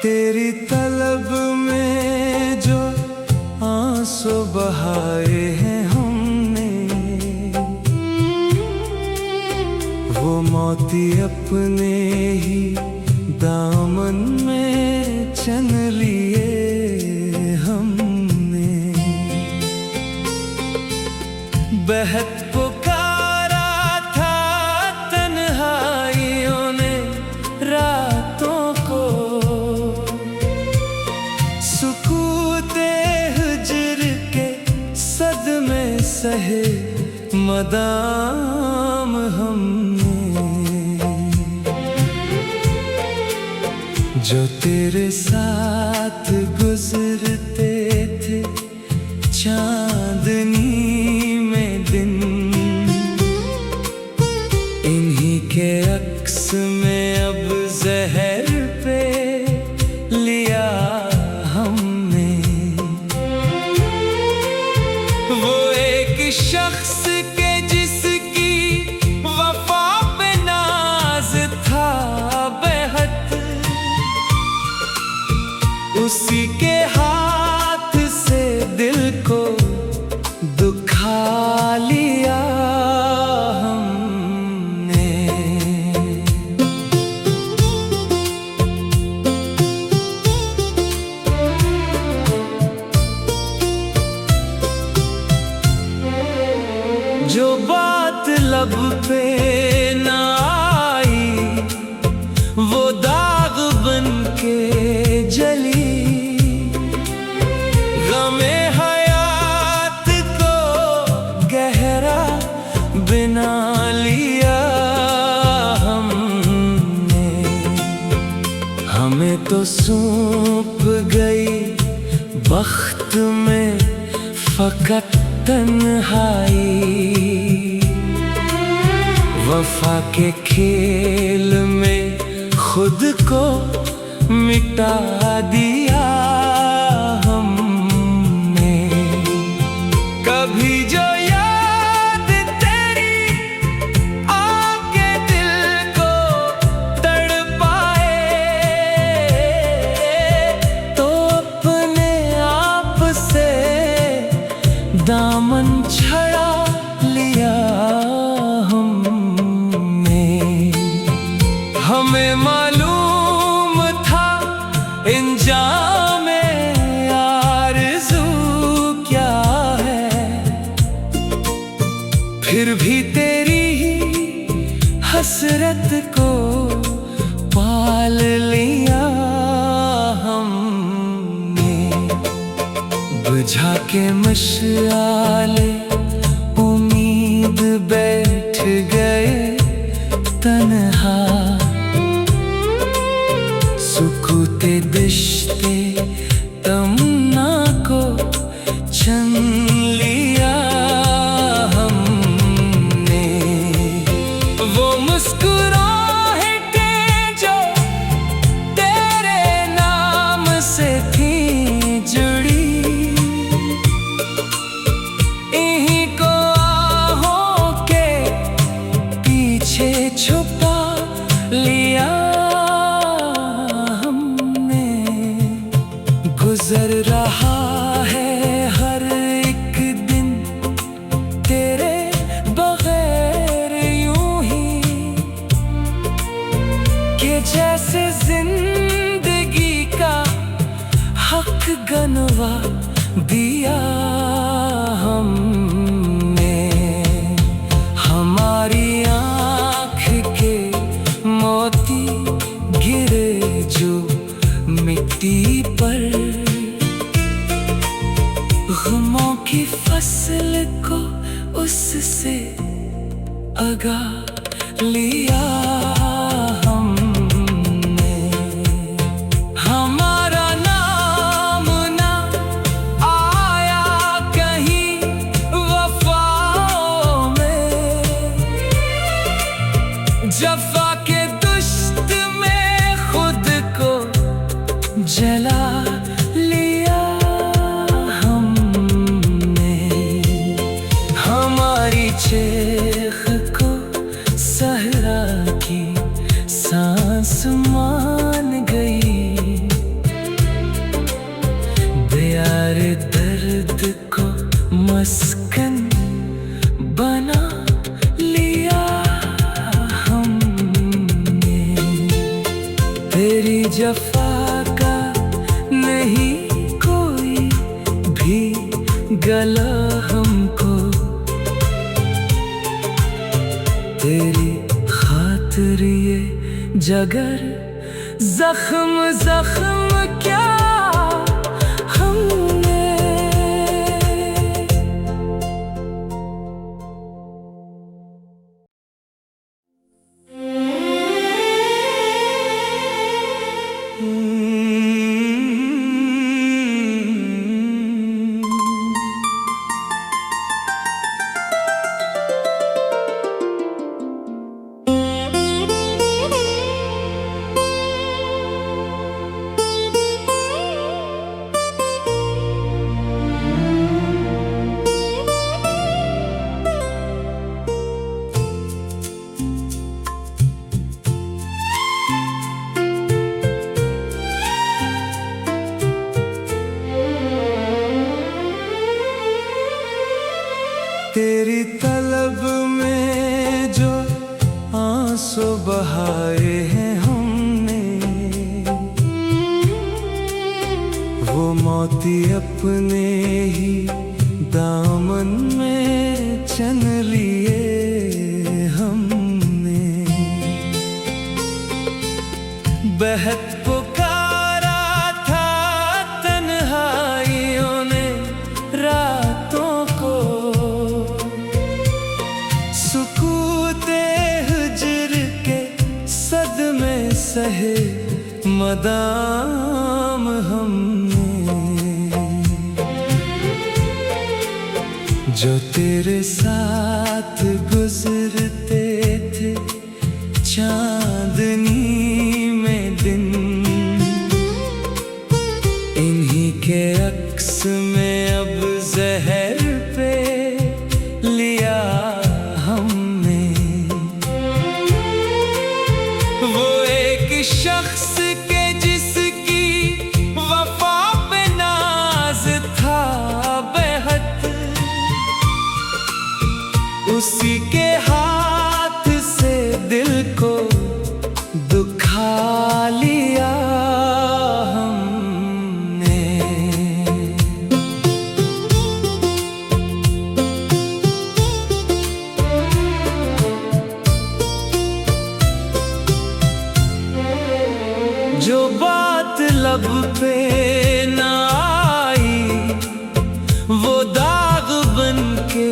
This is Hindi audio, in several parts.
तेरी तलब में जो आंसू बहाए हैं हमने, वो मोती अपने ही दामन में चन लिए हमने। बहत पुकारा था तन्हाइयों ने रातों को, सुकूते हिज्र के सदमे सहे मदाम हमने। जो तेरे साथ गुजरते थे चांदनी में दिन, इन्हीं के अक्स में अब जहर पे लिया हमने। वो एक शख्स के जिसकी वफा पे नाज था बेहद, उसी के हाथ से दिल को दुखा लिया हमने। जो बात लब पे ना आई, वो दाग बन के जली। गमे हयात को गहरा बिना लिया हमने। हमें तो सौंप गई बख्त में फकत तन्हाई, वफा के खेल में खुद को मिटा दिया हमने। कभी जो याद तेरी आके दिल को तड़पाए, तो अपने आप से दामन छड़ा लिया हमने। हमें मालूम था इंजाम आरज़ू क्या है, फिर भी तेरी ही हसरत को पाल लिया हमने। बुझा के मशाले उम्मीद बैठ गए तन्हा, सुकूते दिश्ते तमन्ना को छन लिया हमने। वो मुस्कुराहटे जो तेरे नाम से थी जुड़ी, इन्हीं को आहों के पीछे छुपा लिया। गुजर रहा है हर एक दिन तेरे बगैर यूं ही, कि जैसे जिंदगी का हक गनवा दिया हमने। हमारी आँख के मोती गिरे जो मिट्टी पर, गमों की फसल को उससे अगा लिया हमने। हमारा नाम ना आया कहीं वफाओं में, जफा के दुश्त में खुद को जला लिया हमने। हमारी चेख को सहरा की जफा का नहीं कोई भी गला हमको, तेरी खातिर ये जगर जख्म जख्म क्या हमने। तेरी तलब में जो आंसू बहाए हैं हमने, वो मोती अपने ही दामन में चन लिए हमने। बहत पुकारा था तन्हाइयों ने रातों को, सुकूते हिज्र के सदमे सहे मदाम हमने। जो तेरे साथ गुजरते थे चांदनी में दिन, इन्हीं के अक्स में अब जहर पे लिया हमने। वो एक शख्स के जिसकी वफा पे नाज था बेहद, उसी के हाथ से दिल को दुखा लिया हमने। जो बात लब पे ना आई वो दाग बन के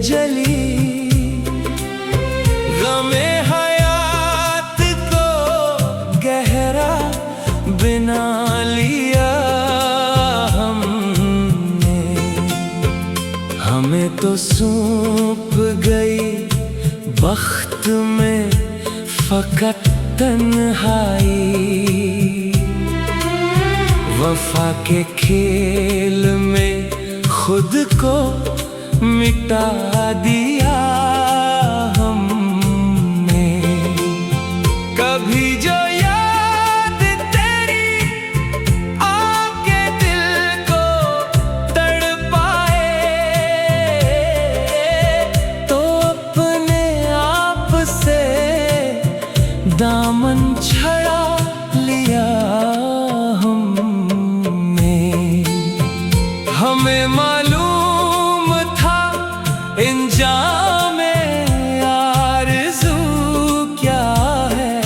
जली, गमे हयात को गहरा बिना लिया हमने। हमें तो सौंप गई बख्त में फकत तन्हाई, वफा के खेल में खुद को मिटा दिया हमने। कभी जो याद तेरी आके दिल को तड़पाए, तो अपने आप से दामन छड़ा लिया हमने। हमें मालूम था इंजामे आरज़ू क्या है,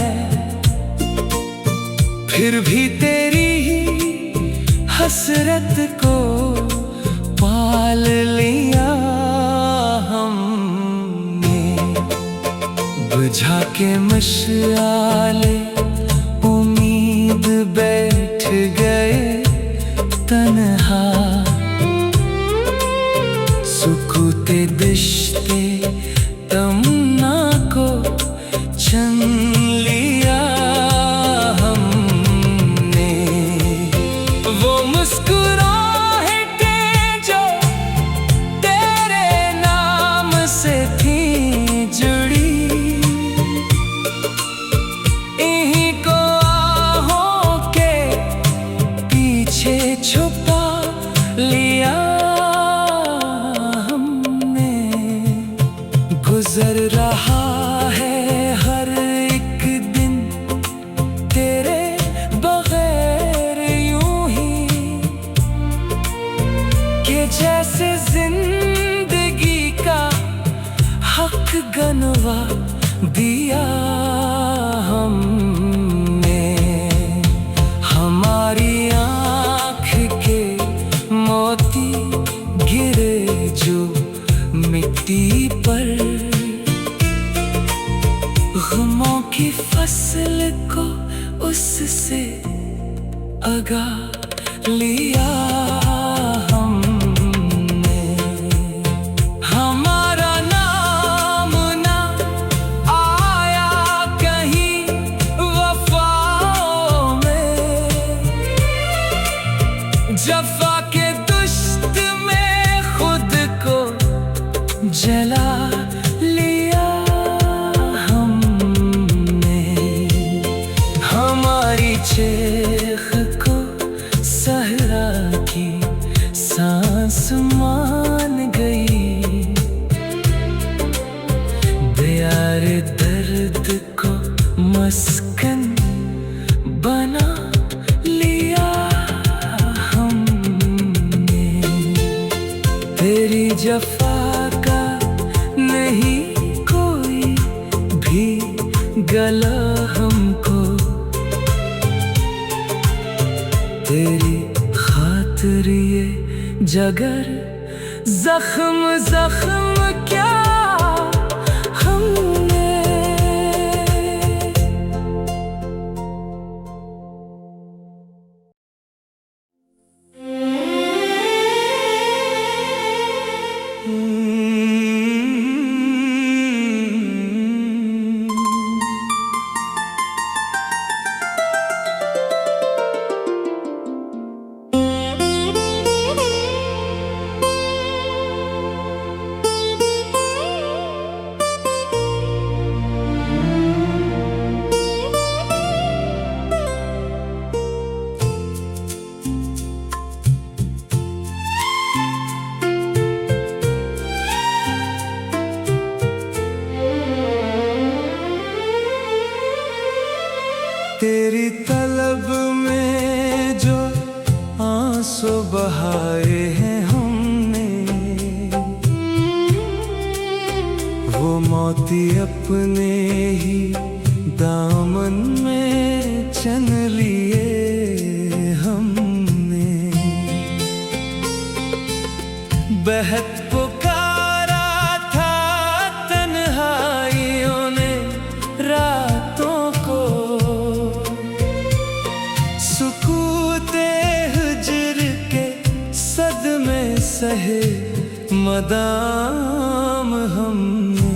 फिर भी तेरी ही हसरत को पाल लिया हमने। बुझा के मशाले उम्मीद बैठ गए तन्हा, सुकूते दिश्ते तमन्ना को छन लिया हमने। वो मुस्कुराहटे जो तेरे नाम से थी जुड़ी, से अगा लिया हमने। हमारा नाम ना आया कहीं वफाओं में, जफा के दुश्त में खुद को जला लिया हमने। हमारी चेख को सहरा की सांस मान गई, दियार दर्द को मस्कन बना लिया हमने। तेरी जफा का नहीं कोई भी गला हमको, तेरी खातिर ये जगर जख्म जख्म क्या हमने। तेरी तलब में जो आंसू बहाए हैं हमने, वो मोती अपने ही दामन में चन लिए हमने। बहत पुकारा था तन्हाइयों ने रातों को, सुकूते हिज्र के सदमे सहे मदाम हमने।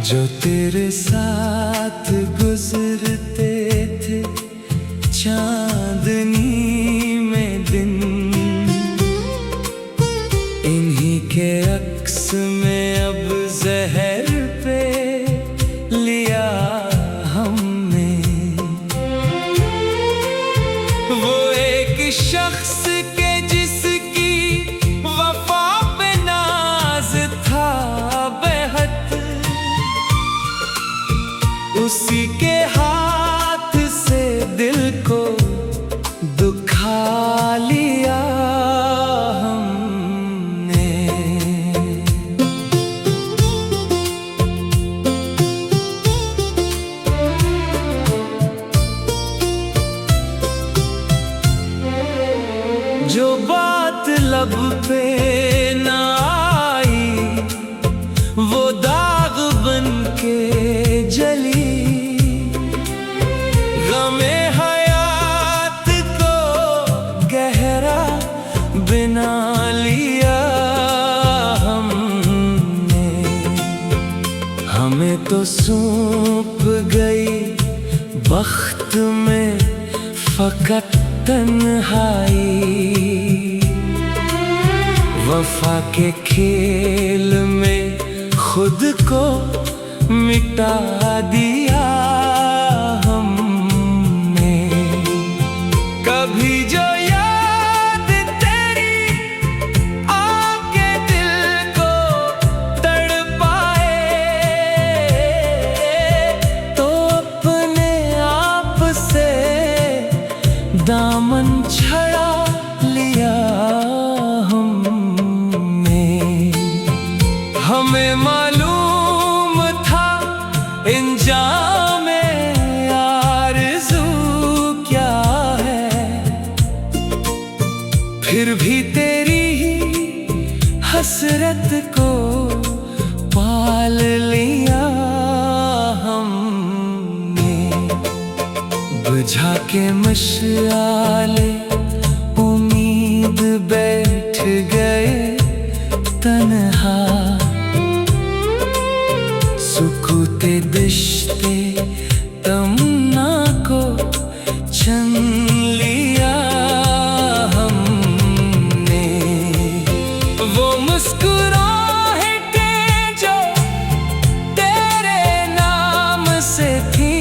जो तेरे साथ गुजरते थे चांदनी में दिन, इन्हीं के अक्स में अब जहर पे लिया हमने। वो एक शख्स के जिसकी वफा पे नाज था बेहद, उसी के हाथ से दिल को दुखा लिया हमने। जो बात लब पे ना आई वो दाग बन के जली, गमे हयात को गहरा बिना लिया हमने। हमें तो सौंप गई बख्त में फकत तन्हाई, वफा के खेल में खुद को मिटा दिया हमने। कभी जो याद तेरी आके दिल को तड़पाए, तो अपने आप से दामन छड़ा लिया हमने। हमें मालूम था इंजामे आरज़ू क्या है, फिर भी तेरी ही हसरत को पाल लिया हम। बुझा के मशाले उम्मीद बैठ गए तन्हा। सुकूते दिश्ते तमन्ना को छन लिया हमने। वो मुस्कुराहटे जो तेरे नाम से थी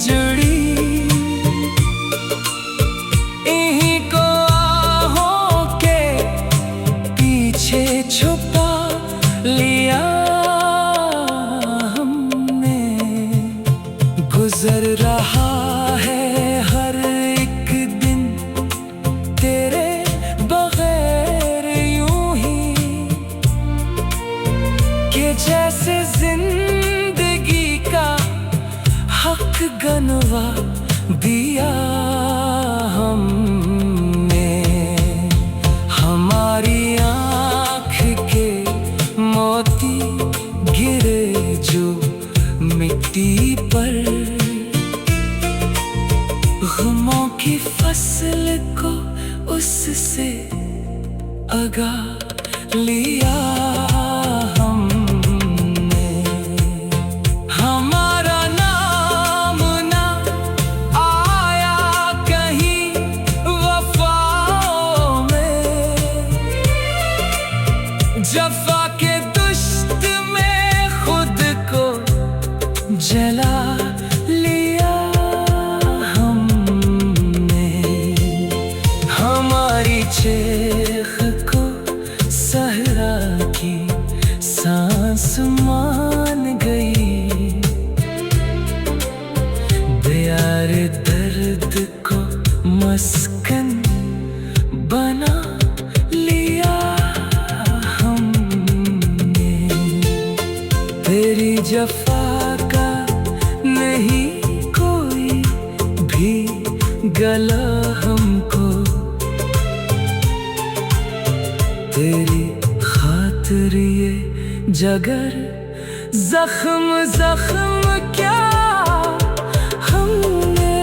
जुड़ी, इन्हीं को आहों के पीछे छुपा लिया हमने। गुजर रहा है हर एक दिन तेरे बगैर यूं ही, कि जैसे जिंदगी का हक गनवा दिया हमने। हमारी आँख के मोती गिरे जो मिट्टी पर, गमों की फसल को उससे अगा लिया हमने। हमारा नाम ना आया कहीं वफाओं में, जफा के दुश्त में खुद को जला लिया हमने। हमारी चेख को सहरा की सांस मान गई, दियार दर्द को मस्कन बना लिया हमने। तेरी जफा का नहीं कोई भी गला हमको, तेरी खातिर ये जगर जख्म जख्म क्या हमने।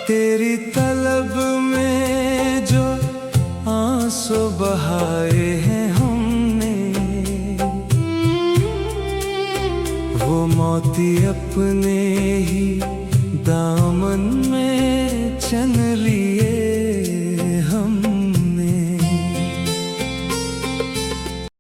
तेरी तलब में जो आंसू बहाए हैं हमने, वो मोती अपने ही दामन में चन लिए